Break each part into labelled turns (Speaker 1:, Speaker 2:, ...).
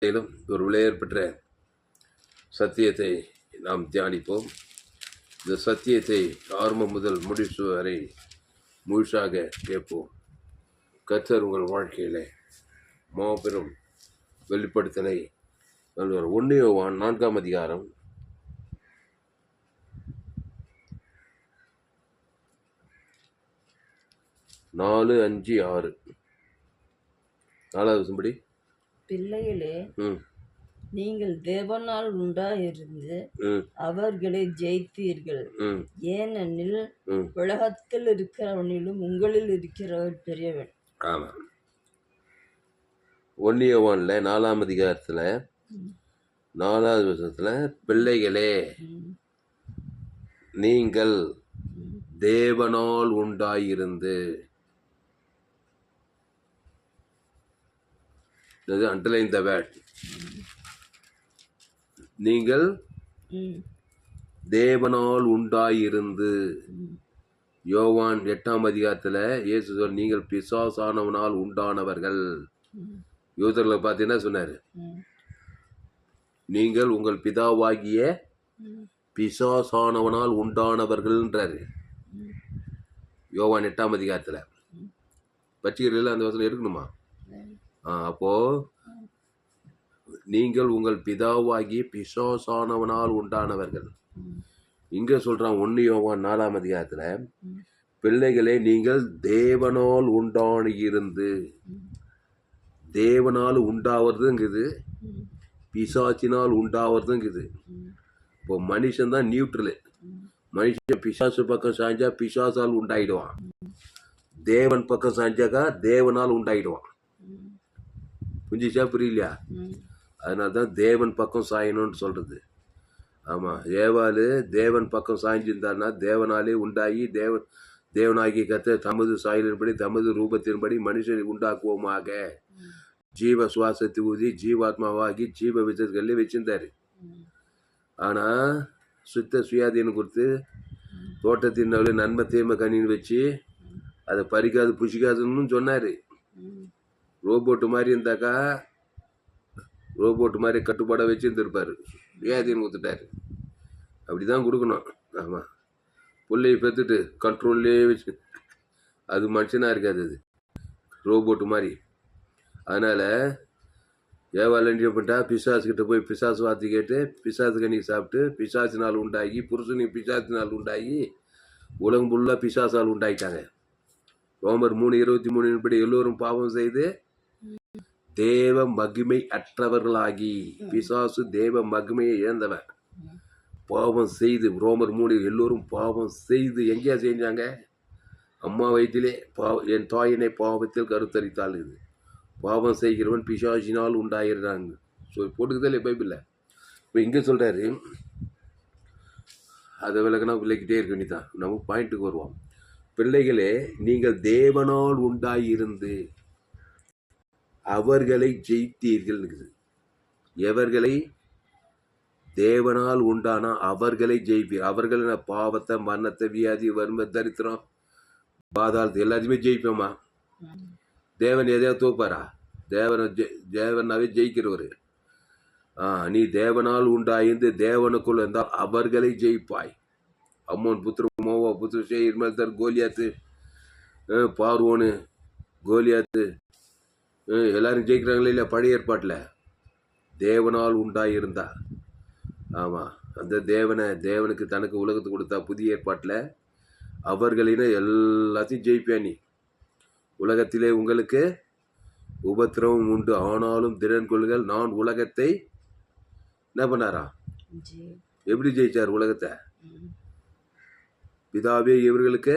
Speaker 1: மேலும் ஒரு விலையேற் பெற்ற சத்தியத்தை நாம் தியானிப்போம். இந்த சத்தியத்தை ஆரம்பம் முதல் முடிவு வரை முழுசாக கேட்போம். கர்த்தர் உங்கள் வாழ்க்கையில் மாபெரும் வெளிப்படுத்தலை 1 யோவான் 4 அதிகாரம் 4, 5, 6 4வது வசனப்படி,
Speaker 2: பிள்ளைகளே, நீங்கள் தேவனால் உண்டாயிருந்து அவர்களை ஜெயித்தீர்கள். ஏனெனில் உலகத்தில் இருக்கிறவனிலும் உங்களில் இருக்கிறவர் பெரியவன்.
Speaker 1: ஆமா, 1 யோவான்ல 4 அதிகாரத்துல 4வது வசனத்துல, பிள்ளைகளே நீங்கள் தேவனால் உண்டாயிருந்து, அண்டர்லைன் த வேர்ட், நீங்கள் தேவனால் உண்டாயிருந்து. யோவான் 8 அதிகாரத்துல இயேசு சொல், நீங்கள் பிசாசானவனால் உண்டானவர்கள். யூதர்களை பார்த்து என்ன சொன்னாரு? நீங்கள் உங்கள் பிதாவாகிய பிசாசானவனால் உண்டானவர்கள்ன்றாரு. யோவான் 8 அதிகாரத்துல பச்சிகர்கள் அந்த வசனம் எடுக்கணுமா? அப்போ நீங்கள் உங்கள் பிதாவாகி பிசாசானவனால் உண்டானவர்கள். இங்க சொல்றான் 1 யோவான் 4 அதிகாரத்துல, பிள்ளைகளே நீங்கள் தேவனால் உண்டாயிருந்து. தேவனால் உண்டாவதுங்குது, பிசாசினால் உண்டாவதுங்குது. இப்போ மனுஷன் தான் நியூட்ரலு. மனுஷன் பிசாசு பக்கம் சாய்ஞ்சா பிசாசால் உண்டாயிடுவான், தேவன் பக்கம் சாய்ஞ்சாக்கா தேவனால் உண்டாயிடுவான். புரிஞ்சிச்சா? புரியலையா? அதனால தான் தேவன் பக்கம் சாயணும்னு சொல்றது. ஆமாம், ஏவாளு தேவன் பக்கம் சாய்ஞ்சிருந்தாருன்னா தேவனாலே உண்டாகி தேவனாகி கர்த்தர் தமது சாயலின்படி தமது ரூபத்தின்படி மனுஷனை உண்டாக்குவோமாக ஜீவ சுவாசத்தை ஊதி ஜீவாத்மாவாகி ஜீவ விதத்துல வச்சிருந்தாரு. ஆனால் சுத்த சுயாதீனம் கொடுத்து தோட்டத்தின் நன்மை தீமை கனின்னு வச்சு அதை பறிக்காது புஷிக்காதுன்னு சொன்னார். ரோபோட்டு மாதிரி இருந்தாக்கா ரோபோட்டு மாதிரி கட்டுப்பாடாக வச்சுருந்துருப்பார். சுயாதீனம் கொடுத்துட்டாரு. அப்படி தான் கொடுக்கணும். ஆமாம், பிள்ளையை பெற்றுட்டு கண்ட்ரோல்லே வச்சு, அது மனுஷனாக இருக்காது, அது ரோபோட்டு மாதிரி. அதனால் ஏவாள் என்ன பண்ணிட்டா, பிசாசுக்கிட்ட போய் பிசாசு வார்த்தை கேட்டு பிசாசு கனி சாப்பிட்டு பிசாசினால் உண்டாகி புருஷனையும் பிசாசினால் உண்டாகி உலகம் ஃபுல்லாக பிசாசால் உண்டாயிட்டாங்க. ரோமர் 3:23 படி எல்லோரும் பாவம் செய்து தேவ மகிமை அற்றவர்களாகி, பிசாசு தேவ மகிமையை இழந்தவன், பாவம் செய்து, ரோமர் 3 எல்லோரும் பாவம் செய்து எங்கேயா செஞ்சாங்க? அம்மா வயிற்றிலே என் தாயினை பாவத்தில் கருத்தரித்தாள். இது பாவம் செய்கிறவன் பிசாசினால் உண்டாயிருந்தாங்க போட்டுக்குதே பைபிளில். இப்போ இங்கே சொல்கிறாரு, அதை விளக்குனா விளக்கிட்டே இருக்க வேண்டியதான். நம்ம பாயிண்ட்டுக்கு வருவோம். பிள்ளைகளே நீங்கள் தேவனால் உண்டாயிருந்து அவர்களை ஜெயித்தீர்கள். எவர்களை? தேவனால் உண்டானா அவர்களை ஜெயிப்பீர். அவர்கள் பாவத்தை, மரணத்தை, வியாதி, வறுமை, தரித்திரம், பாதாளத்தை எல்லாத்தையுமே ஜெயிப்போமா? தேவன் எதையாவது தோப்பாரா? தேவனாவே ஜெயிக்கிறவர். நீ தேவனால் உண்டாயிருந்து தேவனுக்குள் இருந்தால் அவர்களை ஜெயிப்பாய். அம்மோன் புத்திர, மோவா புத்திர, சேயீர், மல்தர், கோலியாத்து, பார்வோனு, கோலியாத்து எல்லாரும் ஜெயிக்கிறாங்களே இல்லையா? பழைய ஏற்பாட்டில் தேவனால் உண்டாயிருந்தா. ஆமாம், அந்த தேவனுக்கு தனக்கு உலகத்தை கொடுத்தா. புதிய ஏற்பாட்டில் அவர்களின எல்லாத்தையும் ஜெயிப்பேன். நீ உலகத்திலே உங்களுக்கு உபத்திரவம் உண்டு, ஆனாலும் திறன் கொள்ளுங்கள், நான் உலகத்தை என்ன பண்ணாரா? எப்படி ஜெயிச்சார் உலகத்தை? பிதாவே இவர்களுக்கு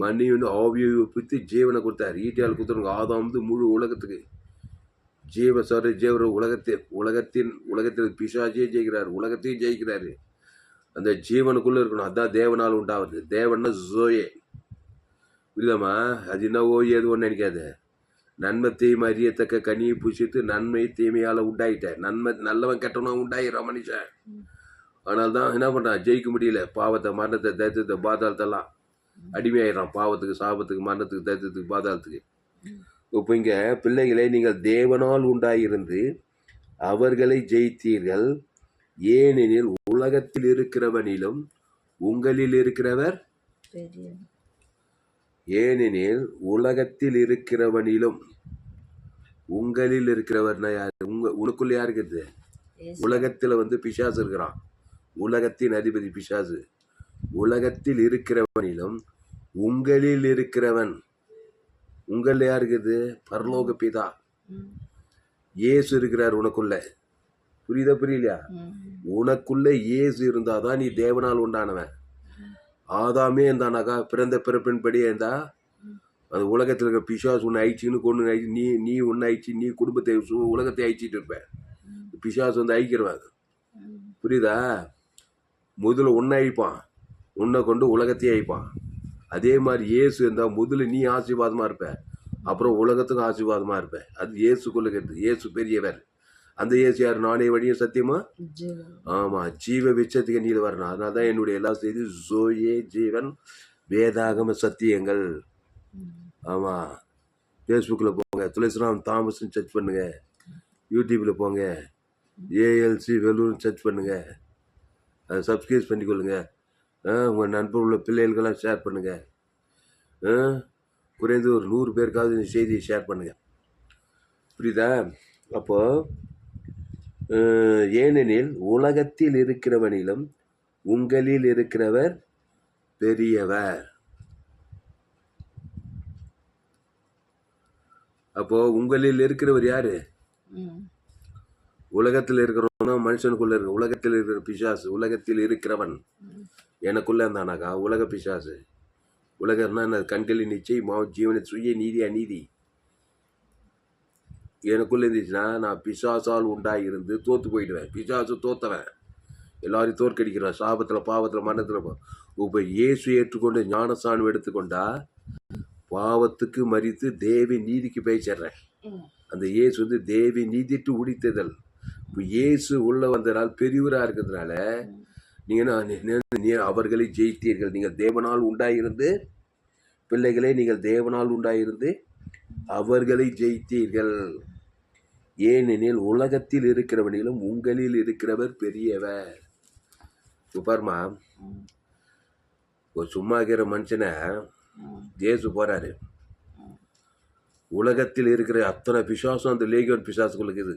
Speaker 1: மண்ணியும் ஆவியை ஒப்பித்து ஜீவனை கொடுத்தார். ஈட்டியால் கொடுத்துருங்க. ஆதாம் முழு உலகத்துக்கு ஜீவ சார் ஜீவ உலகத்தில் பிசாசியே ஜெயிக்கிறார், உலகத்தையும் ஜெயிக்கிறாரு. அந்த ஜீவனுக்குள்ள இருக்கணும். அதான் தேவனால் உண்டாவது. தேவன்னா ஜோயே இல்லைம்மா, அது என்னவோ ஏது ஒன்று நினைக்காது. நன்மை தீமை அறியத்தக்க கனியை புசித்து நன்மை தீமையால் உண்டாயிட்டேன். நல்லவன் கெட்டவனா உண்டாயிரான் மனுஷன். ஆனால் தான் என்ன பண்ணுறான்? ஜெயிக்க முடியல. பாவத்தை, மரணத்தை, தைரியத்தை, பாதாளத்தெல்லாம் அடிமையாயிடறான். பாவத்துக்கு, சாபத்துக்கு, மரணத்துக்கு, தைரியத்துக்கு, பாதாளத்துக்கு. இப்போ இங்கே பிள்ளைகளை நீங்கள் தேவனால் உண்டாயிருந்து அவர்களை ஜெயித்தீர்கள். ஏனெனில் உலகத்தில் இருக்கிறவனிலும் உங்களில் இருக்கிறவர்
Speaker 2: பெரிய
Speaker 1: ஏனெனில் உலகத்தில் இருக்கிறவனிலும் உங்களில் இருக்கிறவர்னா யாரு? உனக்குள்ள யார் இருக்கிறது?
Speaker 2: இயேசு.
Speaker 1: உலகத்துல பிசாசு இருக்கிறான். உலகத்தின் அதிபதி பிசாசு. உலகத்தில் இருக்கிறவனிலும் உங்களில் இருக்கிறவன். உங்கள் யார் இருக்குது? பரலோக பிதா
Speaker 2: ம்.
Speaker 1: இயேசு இருக்கிறார் உனக்குள்ள. புரியுதா புரியலையா?
Speaker 2: ம்.
Speaker 1: உனக்குள்ள இயேசு இருந்தாதான் நீ தேவனால் உண்டானவன். ஆதாமே இருந்தானாக்கா பிறந்த பிறப்பின்படியே இருந்தா அந்த உலகத்தில் இருக்கிற பிசாசு உன்னை அழிச்சின்னு கொண்டு நீ நீ உன்னை அழிச்சு நீ குடும்பத்தை உலகத்தை அழிச்சிட்டு இருப்ப. பிசாசு அழிக்கிறவாங்க.
Speaker 2: ம்.
Speaker 1: புரியுதா? முதல்ல உன்னை அழிப்பான், உன்னை கொண்டு உலகத்தையே அழிப்பான். அதே மாதிரி இயேசு இருந்தால் முதல்ல நீ ஆசீர்வாதமா இருப்ப, அப்புறம் உலகத்துக்கும் ஆசீர்வாதமா இருப்ப. அது இயேசுக்குள்ள இருக்கிறது. இயேசு பெரியவர். அந்த இயேசு யார்? நானே வழியும் சத்தியமா.
Speaker 2: ஜீவன்.
Speaker 1: ஆமா, ஜீவ விச்சத்துக்கு நீல வரணும். அதனால தான் என்னுடைய எல்லா செய்தி ஜோயே ஜீவன் வேதாகம சத்தியங்கள்.
Speaker 2: ம்.
Speaker 1: ஆமா, ஃபேஸ்புக்கில் போங்க, துளசிராம் தாமஸ்ன்னு சர்ச் பண்ணுங்க. யூடியூப்பில் போங்க, ஏஎல்சி வெலூர்னு சர்ச் பண்ணுங்க. அதை சப்ஸ்கிரைப் பண்ணிக்கொள்ளுங்க. உங்கள் நண்பர் உள்ள பிள்ளைகளுக்கெல்லாம் ஷேர் பண்ணுங்க. குறைந்து ஒரு 100 பேருக்காவது இந்த செய்தியை ஷேர் பண்ணுங்க. புரியுதா? அப்போ ஏனெனில் உலகத்தில் இருக்கிறவனிலும் உங்களில் இருக்கிறவர் பெரியவர். அப்போ உங்களில் இருக்கிறவர் யாரு?
Speaker 2: ம்.
Speaker 1: உலகத்தில் இருக்கிறவனா மனுஷனுக்குள்ள இருக்க. உலகத்தில் இருக்கிற பிசாசு. உலகத்தில் இருக்கிறவன் எனக்குள்ள இருந்தானாக்கா உலக பிசாசு. உலகம்னா என்ன? கண்களின் நிச்சயம் ஜீவன சுய நீதி அநீதி எனக்குள்ள இருந்துச்சுன்னா நான் பிசாசால் உண்டாயிருந்து தோத்து போயிடுவேன். பிசாசு தோத்தவன், எல்லாரையும் தோற்கடிக்கிறான். சாபத்தில் பாவத்தில் மரணத்தில். இப்போ இயேசு ஏற்றுக்கொண்டு ஞானஸ்நானம் எடுத்துக்கொண்டா பாவத்துக்கு மறித்து தேவி நீதிக்கு போய் சேர்றேன்.
Speaker 2: ம்.
Speaker 1: அந்த இயேசு தேவி நீதிட்டு உடித்ததல். இப்போ இயேசு உள்ள வந்ததால் பெரியவராக இருக்கிறதுனால நீங்கள் அவர்களை ஜெயித்தீர்கள். நீங்கள் தேவனால் உண்டாயிருந்து பிள்ளைகளே, நீங்கள் தேவனால் உண்டாயிருந்து அவர்களை ஜெயித்தீர்கள். ஏனெனில் உலகத்தில் இருக்கிறவனிலும் உங்களில் இருக்கிறவர் பெரியவர். பாருமா,
Speaker 2: ம்.
Speaker 1: ஒரு சும்மா இருக்கிற மனுஷனை
Speaker 2: ம்.
Speaker 1: இயேசு போறாரு. உலகத்தில் இருக்கிற அத்தனை பிசாசும் அந்த லேகியோன் பிசாசுக்குள்ள இருக்குது.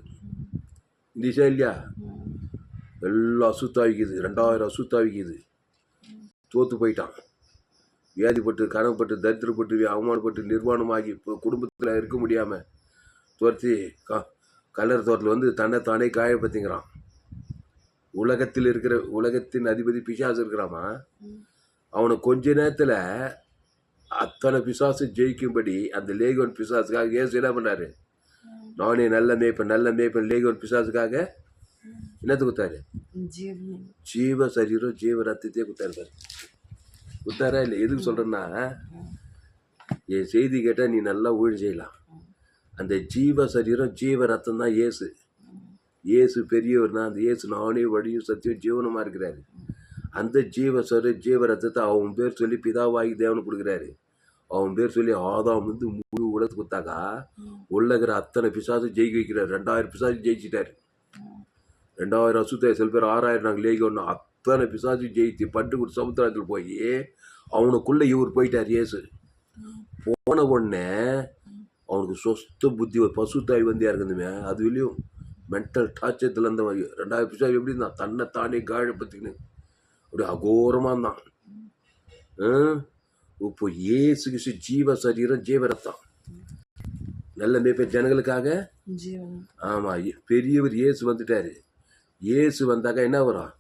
Speaker 1: இந்திஷா இல்லையா?
Speaker 2: ம்.
Speaker 1: எல்லாம் அசுத்தாவிக்குது. 2000 அசுத்தாவிக்குது. தோத்து போயிட்டான். வியாதிப்பட்டு கனவுப்பட்டு தரித்திரப்பட்டு அவமானப்பட்டு நிர்வாணமாகி இப்போ குடும்பத்தில் இருக்க முடியாமல் துரத்தி கல்லறை தோட்டத்தில் தன்னைத்தானே காயப்படுத்திங்கிறான். உலகத்தின் அதிபதி பிசாசு இருக்கிறாமா, அவனை கொஞ்ச நேரத்தில் அத்தனை பிசாசு ஜெயிக்கும்படி அந்த லேகியோன் பிசாசுக்காக இயேசு என்ன பண்ணாரு? நானே நல்ல மேய்ப்பன் லேகியோன் பிசாசுக்காக என்னத்து குத்தாரு?
Speaker 2: ஜீவன்.
Speaker 1: ஜீவ சரீரம் ஜீவ ரத்தத்தையே குத்தாரு. குத்தாரா இல்லை? எதுக்கு சொல்கிறேன்னா, என் செய்தி கேட்டால் நீ நல்லா ஊழல் செய்யலாம். அந்த ஜீவ சரீரம் ஜீவ ரத்தம் தான் இயேசு. இயேசு பெரியவர்னா அந்த இயேசு நானே வழியும் சத்தியம் ஜீவனமாக இருக்கிறாரு. அந்த ஜீவ ரத்தத்தை அவன் பேர் சொல்லி பிதாவாகி தேவனை கொடுக்குறாரு. அவன் பேர் சொல்லி ஆதாம் முழு உலகத்து கொடுத்தாக்கா உள்ளகிற அத்தனை பிசாசு ஜெயிக்க வைக்கிறார். 2000 பிசாசு ஜெயிச்சிட்டாரு. 2000 அசுத்தாய் சில பேர் 6000 நாங்கள் லேகியோன்னு அத்தனை பிசாசு ஜெயித்து பட்டுக்குடி சமுத்திரத்தில் போய் அவனுக்குள்ளே இவர் போயிட்டார். இயேசு போன உடனே அவனுக்கு சொஸ்த புத்தி பசுத்தாய் யாருக்குதுமே அது வெளியும் மென்டல் டார்ச்சத்தில் இருந்த மாதிரி 2000 பிசாசு எப்படி இருந்தான்? தன்னைத்தானே காயப்பத்திக்கின்னு அப்படி அகோரமாக இருந்தான். இப்போ இயேசு ஜீவ சரீரம் ஜீவரத்தான் நல்ல மேய்ப்பன் ஜனங்களுக்காக. ஆமாம், பெரியவர் இயேசு வந்துட்டாரு. இயேசு வந்தாக்கா என்ன வரும்?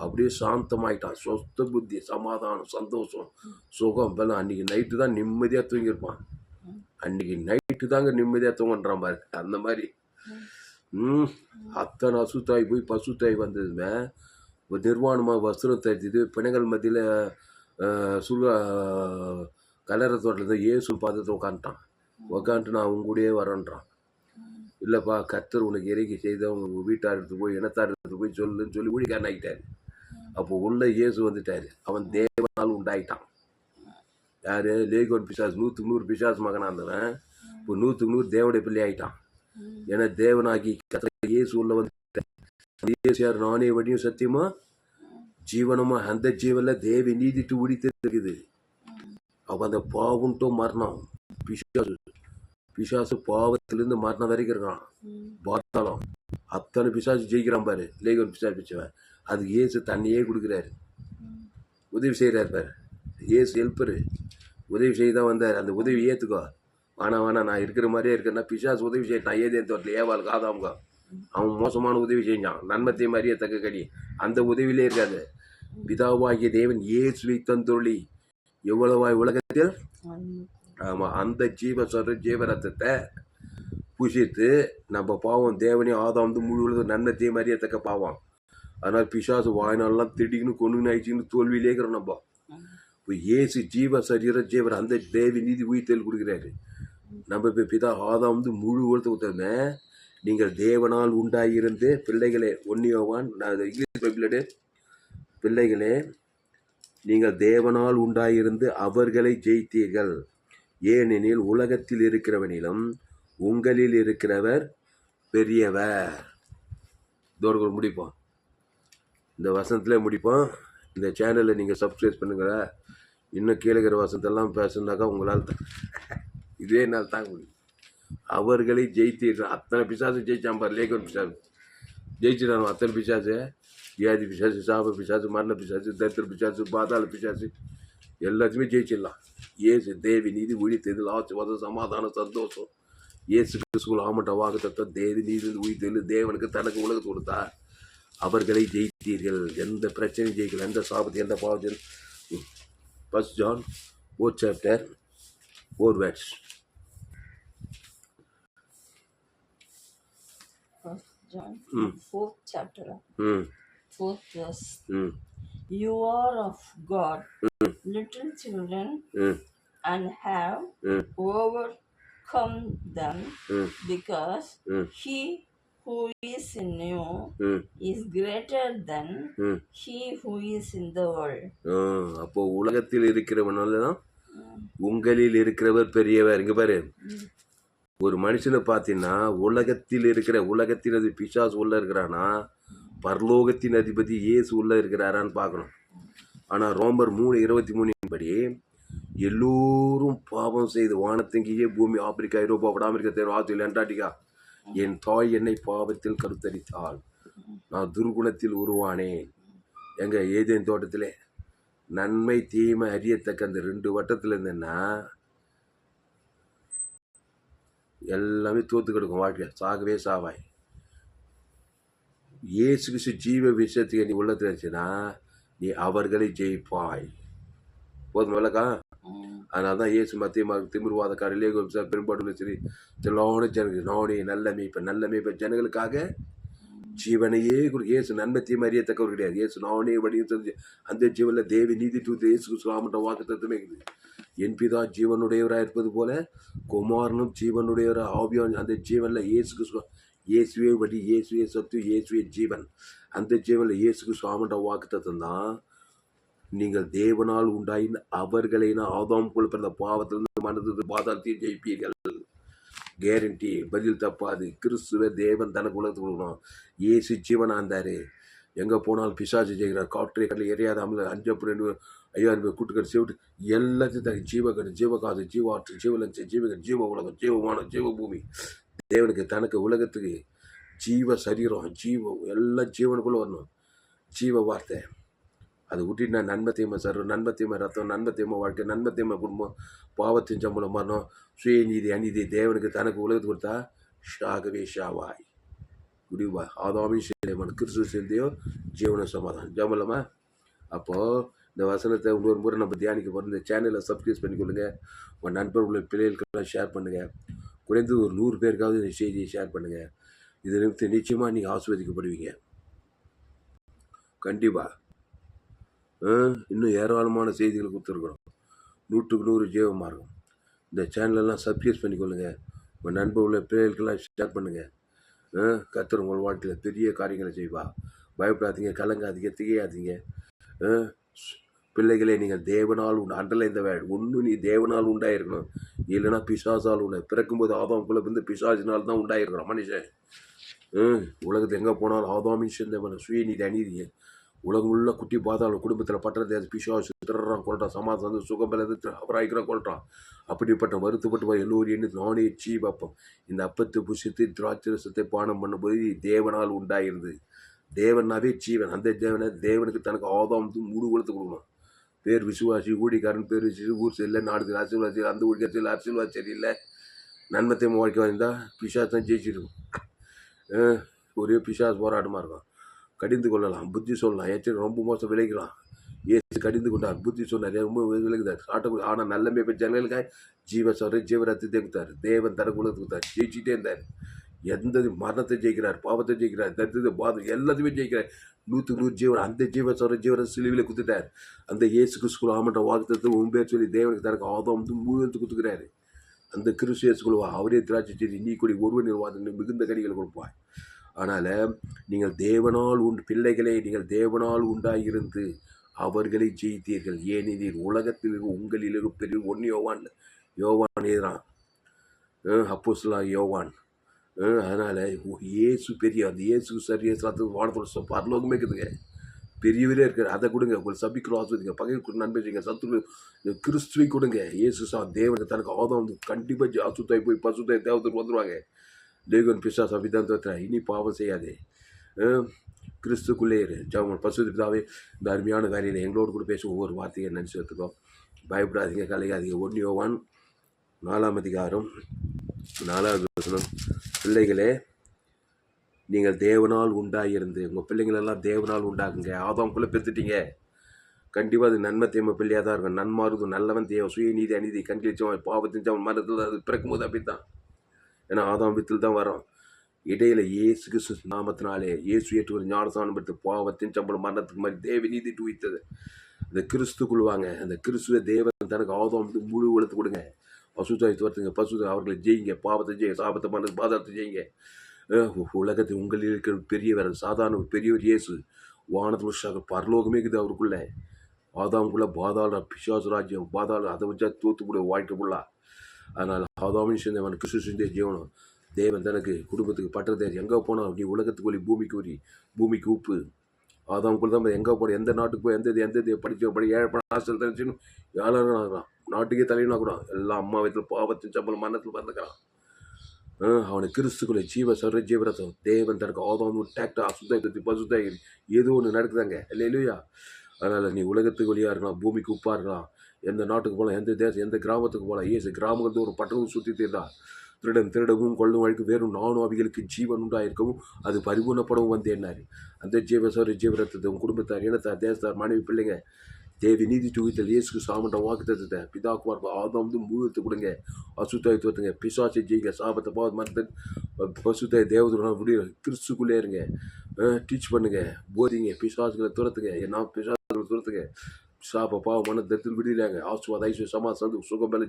Speaker 1: அப்படியே சாந்தமாயிட்டான். சொஸ்த புத்தி, சமாதானம், சந்தோஷம், சுகம் பலம். அன்றைக்கி நைட்டு தான் நிம்மதியாக தூங்கியிருப்பான். அன்றைக்கி நைட்டு தாங்க நிம்மதியாக தூங்கன்றான் பாரு. அந்த மாதிரி அத்தனை அசுத்தாய் போய் பசுத்தாய் வந்ததுமே ஒரு நிர்வாணமாக வஸ்திரம் தரித்தது பிணைகள் மத்தியில் கலரை தோட்டத்தில் இயேசு பார்த்துட்டு உக்காந்துட்டு நான் அவங்க கூடயே வரேன்றான். இல்லைப்பா, கர்த்தர் உனக்கு இறக்கி செய்த உங்கள் வீட்டார் எடுத்து போய் இனத்தார் எடுத்து போய் சொல்லுன்னு சொல்லி ஊழிக்காரன் ஆகிட்டார். அப்போ உள்ள இயேசு வந்துட்டார். அவன் தேவனால் உண்டாயிட்டான். யார்? லேகியோன் பிசாசு 100க்கு 100 பிசாசு மகனாக இருந்தவன் இப்போ 100க்கு 100 தேவனுடைய பிள்ளை ஆகிட்டான். என தேவனாகி கர்த்தர் இயேசு உள்ள வந்து இயேசு யார்? நானே வழியும் சத்தியமா ஜீவனமா. அந்த ஜீவன்ல தேவி நீதிட்டு உடித்திருக்குது. அப்ப அந்த பாவம்ட்டும் மரணம், பிசாசு பிசாசு பாவத்திலிருந்து மரணம் வரைக்கும் இருக்கான். பாத்தாளம் அத்தனை பிசாசு ஜெயிக்கிறான் பாரு. லேகன் பிசாசு பிச்சவன் அதுக்கு இயேசு தண்ணியே கொடுக்குறாரு, உதவி செய்கிறார் பாரு. இயேசு ஹெல்ப்பரு, உதவி செய்ய தான் வந்தார். அந்த உதவி ஏற்றுக்கோ. வேணாம் நான் இருக்கிற மாதிரியே இருக்கேன்னா பிசாசு உதவி செய்யட்டான். ஏதேன் தோட்டத்தில் ஏவாளுக்கு ஆதாமுக அவன் மோசமான உதவி செஞ்சான். நன்மத்தை மாதிரியே தக்க கடி அந்த உதவியிலே இருக்காது. பிதாவாகிய தேவன் இயேசுவை தந்தொழி எவ்வளவாய் உலகத்தில் ஆமாம் அந்த ஜீவரத்தத்தை புசித்து நம்ம பாவம் தேவனே ஆதாம் வந்து முழு நன்மத்தையும் மாதிரியே தக்க பாவம். அதனால் பிசாசு வாய்நாளெலாம் திடீர்னு கொண்டு ஆயிடுச்சுன்னு தோல்வியிலே இருக்கிறோம் நம்ம. இப்போ இயேசு ஜீவர் அந்த தேவி நீதி உயிர்த்தல் கொடுக்குறாரு. நம்ம இப்போ பிதா ஆதாம் வந்து முழு உலகத்தை ஊற்றுமே. நீங்கள் தேவனால் உண்டாயிருந்து பிள்ளைகளே, ஒன்னியோவான் இங்கிலீஷ் பைபிளோடு, பிள்ளைகளே நீங்கள் தேவனால் உண்டாயிருந்து அவர்களை ஜெயித்தீர்கள், ஏனெனில் உலகத்தில் இருக்கிறவனிலும் உங்களில் இருக்கிறவர் பெரியவர். தோறுகள் முடிப்போம், இந்த வசனத்தில் முடிப்போம். இந்த சேனலை நீங்கள் சப்ஸ்கிரைப் பண்ணுங்க. இன்னும் கீழே வசனத்தெல்லாம் பேசுனாக்கா உங்களால் இதே நாள் தாங்க முடியும். அவர்களை ஜெயித்தீர்கள். அத்தனை பிசாசு ஜெயிச்சான் பாரு. லேகன் பிசாசு ஜெயிச்சிடானோ அத்தனை பிசாசு. வியாதி பிசாசு, சாப பிசாசு, மரண பிசாசு, தரித்திர பிசாசு, பாதாள பிசாசு எல்லாத்தையுமே ஜெயிச்சிடலாம். ஏசு தேவி நீதி உயிர்த்தெதில் ஆசீர்வாதம் சமாதானம் சந்தோஷம். இயேசு கிறிஸ்துவில் ஆமட்ட வாக்குத்தத்தம் தேவி நீதி உயிர்த்தெதில் தேவனுக்கு தனக்கு உலகத்தை கொடுத்தார். அவர்களை ஜெயித்தீர்கள். எந்த பிரச்சனையும் ஜெயிக்கல, எந்த சாபத்தையும் எந்த பாவத்தையும். 1 John 4 chapter 4 verse.
Speaker 2: 1 John 4th chapter, 4th verse. You are of God, little children, and have overcome them, because he who is in you is greater than he who is in the world.
Speaker 1: அப்போ உலகத்தில் இருக்கிறவனால தான் உங்களில் இருக்கிறவர் பெரியவர். இங்க பாரு, ஒரு மனுஷனை பார்த்தீங்கன்னா உலகத்தின் அது பிசாசு உள்ள இருக்கிறானா, பரலோகத்தின் அதிபதி இயேசு உள்ள இருக்கிறாரான்னு பார்க்கணும். ஆனால் ரோமர் 3:23 படி எல்லோரும் பாவம் செய்து வானத்தங்கியே பூமி, ஆப்பிரிக்கா, ஐரோப்பா, வட அமெரிக்கா, தெரு, ஆஸ்திரேலியா, அண்டார்டிகா, என் தாய் என்னை பாவத்தில் கருத்தரித்தாள், நான் துர்குணத்தில் உருவானேன். எங்க ஏதேன் தோட்டத்திலே நன்மை தீமை அறியத்தக்க அந்த 2 வட்டத்தில் இருந்தேன்னா எல்லாமே தோத்து கிடக்கும். வாழ்க்கை சாகவே சாவாய். இயேசு கிறிஸ்து ஜீவ விஷயத்துக்கு நீ உள்ளத்தில் இருந்துச்சுன்னா நீ அவர்களை ஜெயிப்பாய். போதும் விளக்கா? அதனால தான் இயேசு மத்திய திமிர்வாதக்கார லேகோபிசார் பெரும்பாடு சரி தில்லான ஜனங்கள் நானே நல்ல மேய்ப்ப ஜனங்களுக்காக ஜீவனையே இயேசு நன்மத்தையும் அறியத்தக்கவர் கிடையாது. இயேசு நானே வடியும் தெரிஞ்சு அந்த ஜீவனில் தேவி நீதி தூத்து இயேசு கிறிஸ்துவாமன்ற வாக்கு தத்துவமே இருக்குது. என் பிதா ஜீவனுடையவராக இருப்பது போல குமாரனும் ஜீவனுடையவராக ஆவியான். அந்த ஜீவனில் இயேசு கிறிஸ்துவ, இயேசுவே வடி, இயேசுவே சத்து, இயேசுவே ஜீவன். அந்த ஜீவனில் இயேசு கிறிஸ்துவாமன்ற வாக்கு தத்துவம் தான். நீங்கள் தேவனால் உண்டாயின் அவர்களை ஆதாம் போல பிறந்த பாவத்திலிருந்து மனது பாதாளத்தையும் ஜெயிப்பீர்கள். கேரண்டி, பதில் தப்பாது. கிறிஸ்துவ தேவன் தனக்கு உலகத்துக்கு கொடுக்கணும். ஏசு ஜீவனாக இருந்தார். எங்கே போனாலும் பிசாசு ஜெயிக்கிறார். காற்றை கடலை எரியாத அமல 5 5000 கூட்டுக்கடை செவிட்டு எல்லாத்தையும் தனக்கு ஜீவகடு, ஜீவகாது, ஜீவாற்று, ஜீவலட்சம், ஜீவகன், ஜீவ உலகம், ஜீவமானம், ஜீவபூமி. தேவனுக்கு தனக்கு உலகத்துக்கு ஜீவ சரீரம், ஜீவம் எல்லாம் ஜீவனுக்குள்ளே வரணும். ஜீவ வார்த்தை அதை விட்டுட்டு நான் நன்மத்தையுமா நன்மத்தையுமா ரத்தம், நன்மத்தையுமா வாழ்க்கை, நன்மத்தையுமா குடும்பம், பாவத்தின் சம்பளம் மரணம், சுயநீதி அநீதி தேவனுக்கு தனக்கு உலகத்து கொடுத்தா ஷாகவே ஷாவாய் குடிவா. ஆதாமின் சேமன் கிறிஸ்து சேர்ந்தையோ ஜீவன சமாதானம் ஜமலமா. அப்போது இந்த வசனத்தை இன்னொரு முறை நம்ம தியானிக்க போகிறோம். இந்த சேனலை சப்ஸ்கிரைப் பண்ணிக்கொள்ளுங்க. உங்கள் நண்பர்களுடைய பிள்ளைகளுக்கெல்லாம் ஷேர் பண்ணுங்கள். குறைந்து ஒரு 100 பேருக்காவது இந்த செய்தியை ஷேர் பண்ணுங்கள். இது நிச்சயமாக நீங்கள் ஆசீர்வதிக்கப்படுவீங்க. கண்டிப்பாக இன்னும் ஏராளமான செய்திகள் கொடுத்துருக்குறோம். 100க்கு 100 ஜீவ மார்க்கம். இந்த சேனலெல்லாம் சப்ஸ்கிரைப் பண்ணிக்கொள்ளுங்க. உங்கள் நண்பர்களுடைய பிள்ளைகளுக்கெல்லாம் ஷேர் பண்ணுங்கள். கர்த்தர் உங்கள் வாழ்க்கையில் பெரிய காரியங்களை செய்வா. பயப்படாதீங்க, கலங்காதீங்க, திகையாதீங்க. பிள்ளைகளே, நீங்கள் தேவனால் அண்டலை இந்த ஒன்று நீ தேவனால் உண்டாயிருக்கணும், இல்லைன்னா பிசாசால் பிறக்கும்போது ஆதாமுக்குள்ளே வந்து பிசாசினால் தான் உண்டாயிருக்கிறோம் மனுஷன். உலகத்தில் எங்கே போனாலும் ஆதாமின் சேர்ந்தவன் சுயநீதி அநீதிங்க உலகம் உள்ள குட்டி பார்த்தாலும் குடும்பத்தில் பட்டது பிசாசு திறறான் கொள்றான், சமாதானம் வந்து சுகம் பெறது அபராய்க்கிறான் கொள்றான். அப்படிப்பட்ட வருத்தப்பட்டு எல்லோரும் எண்ணி நானே சீ பார்ப்போம். இந்த அப்பத்தை புசித்து திராட்சரசத்தை பானம் பண்ணும்போது தேவனால் உண்டாயிருது. தேவனாவே ஜீவன். அந்த தேவனுக்கு தனக்கு ஆதாம் முழு உலகத்தை கொடுக்கணும். பேர் விசுவாசி ஊழிக்காரன், பேர் விசுவாசி ஊர் சரியில்லை, நாடுக்கு அரசியல்வாசி, அந்த ஊழியத்தில் அரசியல்வாசி சரியில்லை, நன்மத்தை வாழ்க்கை வந்தால் பிசாஸ் தான் ஜெயிச்சிருக்கும். ஒரே பிசாஸ் போராட்டமாக இருக்கும். கடிந்து கொள்ளலாம், புத்தி சொல்லலாம், எச்சரிக்கை ரொம்ப மோசம் விளைக்கலாம். ஏசு கடிந்து கொண்டார், புத்தி சொன்னார், ரொம்ப விலகுதார் ஆட்டக்கூடிய. ஆனால் நல்லமே இப்போ ஜனங்களுக்காக ஜீவரத்தை கொடுத்தார். தேவன் தரக்குள்ளது கொடுத்தார், ஜெயிச்சுட்டே இருந்தார். எந்த மரணத்தை ஜெயிக்கிறார், பாவத்தை ஜெயிக்கிறார், தரித்திரத்தை பாதம் எல்லாத்தையுமே ஜெயிக்கிறார். 100 ஜீவன். அந்த ஜீவரை சிலுவையில் குத்துட்டார். அந்த இயேசு கிறிஸ்துக்குள்ள ஆமன்ற வாக்குத்தத்தை உண்மையாக சொல்லி தேவனுக்கு தனக்கு ஆதாம் முழுவதும் குத்துக்கிறாரு. அந்த கிறிஸ்து இயேசுக்குள்ள அவரே திராட்சை செடி நீ கூடி ஒருவன் நிர்வாகத்தில் மிகுந்த கனிகள் கொடுப்பாய். அதனால் நீங்கள் தேவனால் பிள்ளைகளே, நீங்கள் தேவனால் உண்டாயிருந்து அவர்களை ஜெயித்தீர்கள். ஏனெனில் உலகத்தில் உங்களில் பெரிய யோவான் எழுதுறான், அப்போஸ்தலன் யோவான். அதனால் இயேசு பெரிய, அந்த இயேசு சரியாக வானத்தோட பரலோகமே இருக்குதுங்க, பெரியவரே இருக்கார். அதை கொடுங்க. உங்கள் சபிக்கிறோம், ஆஸ்வதிங்க, பகைக்கு நன்மை செய்யுங்க, சத்துரு கிறிஸ்துவை கொடுங்க. இயேசு தேவனுக்கு தனக்கு ஆதாம் கண்டிப்பாக அசுத்தாய் போய் பசுத்தாய் தேவத்துக்கு வந்துடுவாங்க. தேவன் பிசாசு அப்படிதான் தோற்ற. இனி பாவம் செய்யாதே, கிறிஸ்துக்குள்ளே இரு. ஜெபம். பசுத்த பிதாவே, இந்த அருமையான காரியம் எங்களோடு கூட பேச ஒவ்வொரு வார்த்தையை நினச்சி எடுத்துக்கோம். பயப்படாதீங்க, கலையாதீங்க. 1 யோவான் 4ஆம் அதிகாரம் 4வது வசனம். பிள்ளைகளே, நீங்கள் தேவனால் உண்டாயிருந்து, உங்கள் பிள்ளைங்களெல்லாம் தேவனால் உண்டாக்குங்க. ஆதாம்குள்ளே பெற்றுட்டீங்க, கண்டிப்பாக அது நன்மை தேவை பிள்ளையாக தான் இருக்கும். நன்மாருது நல்லவன் தேவை சுயநீதி அநீதி கண்களிச்சவன் பாவத்தின் அவன் மரத்தில் அது பிறக்கும்போது அப்படி தான். ஏன்னா ஆதாம் வித்தில் தான் வரும். இடையில இயேசு கிறிஸ்து நாமத்தினாலே இயேசு ஏற்று ஒரு ஞானஸ்நானம் பெற்று பாவத்தின் சம்பளம் மரணத்துக்கு மாதிரி தேவ நீதி துவித்தது. அந்த கிறிஸ்து கொள்வாங்க. அந்த கிறிஸ்துவ தேவன் தனக்கு ஆதாம் முழு உலகத்து கொடுங்க. பசுத்தாய் துரத்துங்க, அவர்களை ஜெயிங்க, பாவத்தை ஜெயிங்க, சாபத்தை மரண பாதத்தை ஜெயிங்க. உலகத்தில் உங்களில் இருக்கிற பெரியவர், சாதாரண பெரியவர் இயேசு. வானத்தில் பரலோகமே இருக்குது அவருக்குள்ள. ஆதாமுக்குள்ள பாதாள பிசாசு ராஜ்யம், பாதாள அதை வச்சா தோத்து கூட வாழ்க்கை ஃபுல்லா. அதனால் ஆதாமின் சேர்ந்தவன் கிறிஸ்து செஞ்ச ஜீவனம். தேவன் தனக்கு குடும்பத்துக்கு பட்டத்தை எங்கே போனால் அப்படி உலகத்துக்கு ஒளி, பூமிக்கு ஒளி, பூமிக்கு உப்பு. ஆதாமுக்குள்ள தான் எங்கே போன, எந்த நாட்டுக்கு போய் எந்த படிக்க ஏழை பணம் ஆசல் தனிச்சுன்னு யாரும் ஆகலாம், நாட்டுக்கே தலைவனா கூட எல்லாம் அம்மா வயத்தில் பாவத்தின் சம்பளம் மரணத்தில் பறந்துக்கிறான். அவனுக்கு கிறிஸ்துக்குள்ளே ஜீவரசம். தேவன் தனக்கு ஆதாம் டேக்டா சுத்தாய் பசுத்தாய் ஏதோ ஒன்று நடக்குதாங்க இல்லையா. அதனால் நீ உலகத்துக்கு வழியாக இருக்கலாம், பூமிக்கு உப்பாக இருக்கலாம், எந்த நாட்டுக்கு போகலாம், எந்த தேசம், எந்த கிராமத்துக்கு போகலாம். ஏசு கிராமங்கள் ஒரு பட்டணம் சுற்றி தீர்ந்தா. திருடவும் கொள்ளும் வழிக்கு வேறும் நானும் அவைகளுக்கு ஜீவன் உண்டாயிருக்கவும் அது பரிபூர்ணப்படவும் வந்தேன்னாரு. அந்த ஜீவரத்தை உன் குடும்பத்தார், இனத்தார், தேசத்தார், மனைவி, பிள்ளைங்க தேவி நீதி துவித்தல் இயேசுக்கு சாமண்ட வாக்குத்தத்தை பிதாக்குமார் ஆதாம் முழுவத்து கொடுங்க. அசுத்தாய் தோத்துங்க, பிசாசை ஜெயிங்க, சாபத்தை பாவ மரத்தை பசுத்தாய் தேவதூரம் முடியும். கிறிஸ்துக்குள்ளே இருங்க, டீச் பண்ணுங்க, போதிங்க, பிசாசுகளை துரத்துங்க. என்ன பிசாசுகளை துரத்துங்க, சாப்ப பாவ மன தரித்தில் விடுதலையாங்க. ஆசுவாத ஐஸ்வர்ய சமாதான சுகம் மேலே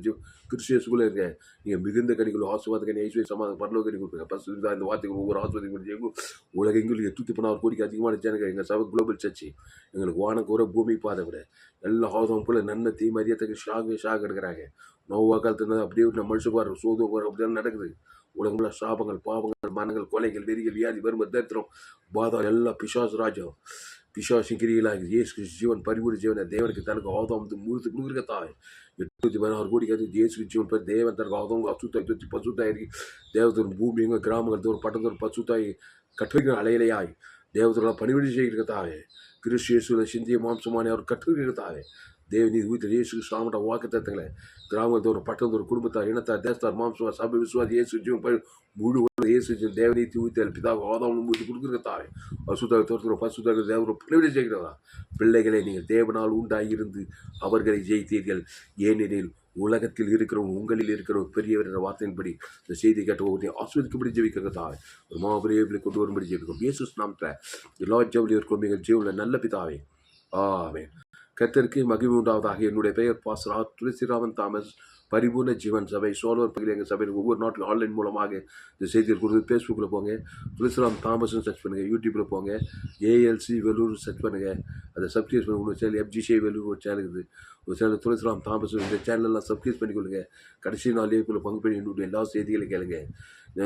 Speaker 1: கிறிஸ்துக்குள்ளே இருங்க. நீங்கள் மிகுந்த கனிகளும் ஆசுவாத கனி ஐஸ்வர்ய சமாதான பரலோக கனி கொடுங்க. பசு தான் இந்த வார்த்தைகள் ஒவ்வொரு ஆசுவாதம் உலகெங்களுக்கு 816 கோடிக்கு அதிகமான ஜனங்க எங்கள் சபை குளோபல் சர்ச்சு. எங்களுக்கு வானக்கு ஒரு பூமி பாதை விட எல்லா ஆதம் போல நன்மை தீ மரியத்துக்கு ஷாக் எடுக்கிறாங்க. நோவா காலத்துல அப்படியே நம்ம மனுஷன் சோதம் அப்படிதான் நடக்குது. உலகங்கள சாபங்கள், பாவங்கள், மரணங்கள், கொலைகள், வெறிகள், வியாதி, வறுமை, தரித்திரம், பாதம் எல்லாம் பிசாசு ராஜ்யம். பிசாசின் கிரிகளாக இயேசு ஜீவன் பரிபூர்ண ஜீவனை தேவனுக்கு தனக்கு ஆதாம் முழுத்து கொடுக்குற தாய் 816 கோடிக்கு இயேசு ஜீவன் தேவன் தனக்கு ஆதாம் அசுத்தாய் பசுத்தாய் தேவத்தோர் பூமி எங்கள் கிராமங்கள் தோறும் பட்டத்தோர் பசுத்தாய் கற்றுக்கிற அலையிலையாய் தேவத்தோட பணிவிடை செய்கிற தாயே. கிறிஸ்து இயேசுல சிந்திய மாம்சமான அவர் கற்றுக்கிற தாயே. தேவநீதி வீட்டில் இயேசு சாமட்ட வாக்குத்தத்தங்களை கிராமத்தோர் பட்டத்தோர் குடும்பத்தார், இனத்தார், தேசத்தார், மாம்சமா சபை விசுவாசி இயேசு ஜீவன் முழு இயேசு தேவநீதி வீட்டில் பிதா ஆதாம் மூட்டு கொடுக்குற தாய். அசுத்தாய் தோற்கிறோம், பசுத்தாய் தேவரை பணிவிடை செய்கிறதா. பிள்ளைகளை நீங்கள் தேவனால் உண்டாயிருந்து அவர்களை ஜெயித்தீர்கள். ஏனெனில் உலகத்தில் இருக்கிறவங்க உங்களில் இருக்கிற பெரியவர் என்ற வார்த்தையின்படி இந்த செய்தி கேட்ட ஒவ்வொரு ஆஸ்வதிக்கும்படி ஜெபிக்கிறது தாய். ஒரு மாபெரிய கொண்டு வரும்படி ஜெபிக்கும். இயேசு நாமத்தில் எல்லா ஜெவலியும் இருக்கும் நீங்கள் ஜீவனில் நல்ல பிதாவே. ஆமென். கர்த்தருக்கு மகிமை உண்டாவதாக. என்னுடைய பெயர் பாஸ்டர் துளசிராமன் தாமஸ், பரிபூர்ண ஜீவன் சபை சோழர் பகுதியில் எங்கள் சபையில் ஒவ்வொரு நாட்டிலும் ஆன்லைன் மூலமாக இந்த செய்திகள் கொடுத்து ஃபேஸ்புக்கில் போங்க, துளசிராம் தாமஸ்னு சர்ச் பண்ணுங்கள், யூடியூப்பில் போங்க, ஏஎல்சி வெலூர் சர்ச் பண்ணுங்கள், அதை சப்ஸ்கிரைப் பண்ண ஒரு சேனல் எஃப்ஜிஷே வெலூர் ஒரு சேனல் இருக்குது, ஒரு சேனல் துளசிராம் தாமஸ், இந்த சேனலெல்லாம் சப்ஸ்கிரைப் பண்ணிக்கொள்ளுங்க. கடைசி நாள் ஏற்குள்ள பங்கு பண்ணி என்னுடைய எல்லா செய்திகளையும் கேளுங்க.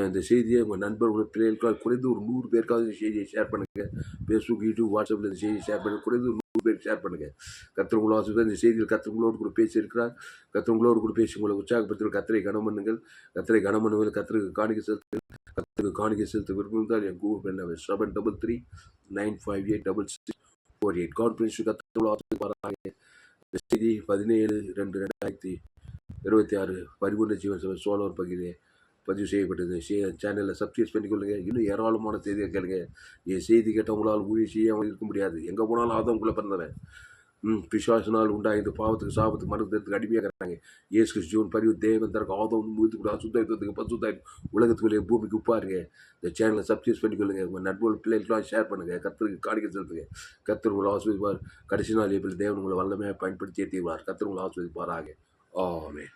Speaker 1: இந்த செய்தியை உங்கள் நண்பர்கள் பிள்ளைகளுக்காக குறைந்து ஒரு 100 பேருக்காவது இந்த செய்தியை ஷேர் பண்ணுங்கள். ஃபேஸ்புக், யூடியூப், வாட்ஸ்அப்பில் இந்த செய்தியை ஷேர் பண்ணுங்கள். குறைந்து ஒரு 100 பேருக்கு ஷேர் பண்ணுங்கள். கர்த்தர் உங்களை ஆசீர்வதிப்பார். இந்த செய்தியில் கர்த்தர் உங்களோடு கூட பேசியிருக்கிறார். கர்த்தர் உங்களோடு கூட பேசி உங்களை உற்சாகப்படுத்தி கர்த்தரை கனம் பண்ணுங்கள். கர்த்தரை கனம் பண்ணுங்கள். கர்த்தருக்கு காணிக்கை செலுத்துங்கள். கர்த்தருக்கு காணிக்கை செலுத்த விரும்புகிறார். என் கூகுள் பண்ண 733-958-6648. God bless you. கர்த்தர் உங்களை ஆசீர்வதிப்பாராக. இந்த செய்தி 17-2-2026 பரிபூர்ண ஜீவன் சபை சோழர் பகுதியிலே பதிவு செய்யப்பட்டது. சேனலில் சப்ஸ்கிரைப் பண்ணிக்கொள்ளுங்க. இன்னும் ஏராளமான செய்தியை கேளுங்க. என் செய்தி கேட்டவங்களால் ஊழியம் செய்யாமல் இருக்க முடியாது. எங்கே போனாலும் ஆதம் உங்களை பிறந்தவன். பிசாசினால் உண்டாகிட்டு பாவத்துக்கு சாபத்துக்கு மரணத்துக்கு அடிமையாக இருக்கிறாங்க. இயேசு கிறிஸ்து ஜீவன் பரிவு தேவன் தனக்கு ஆதம் முயற்சி கூட சுத்தத்துக்கு பசுத்தாய் உலகத்துக்குள்ளே பூமிக்கு உப்பாருங்க. இந்த சேனலை சப்ஸ்கிரைப் பண்ணிக்கொள்ளுங்க. உங்கள் நண்பர்கள் பிள்ளைகளுக்கெல்லாம் ஷேர் பண்ணுங்கள். கர்த்தருக்கு காணிக்கை செலுத்துங்க. கர்த்தர் உங்களை ஆசீர்வதிப்பார். கடைசி நாள் எப்படி தேவன் உங்களை வல்லமையாக பயன்படுத்தியே தீர்வார். கர்த்தர் உங்களை ஆசீர்வதிப்பாராக. ஆமென்.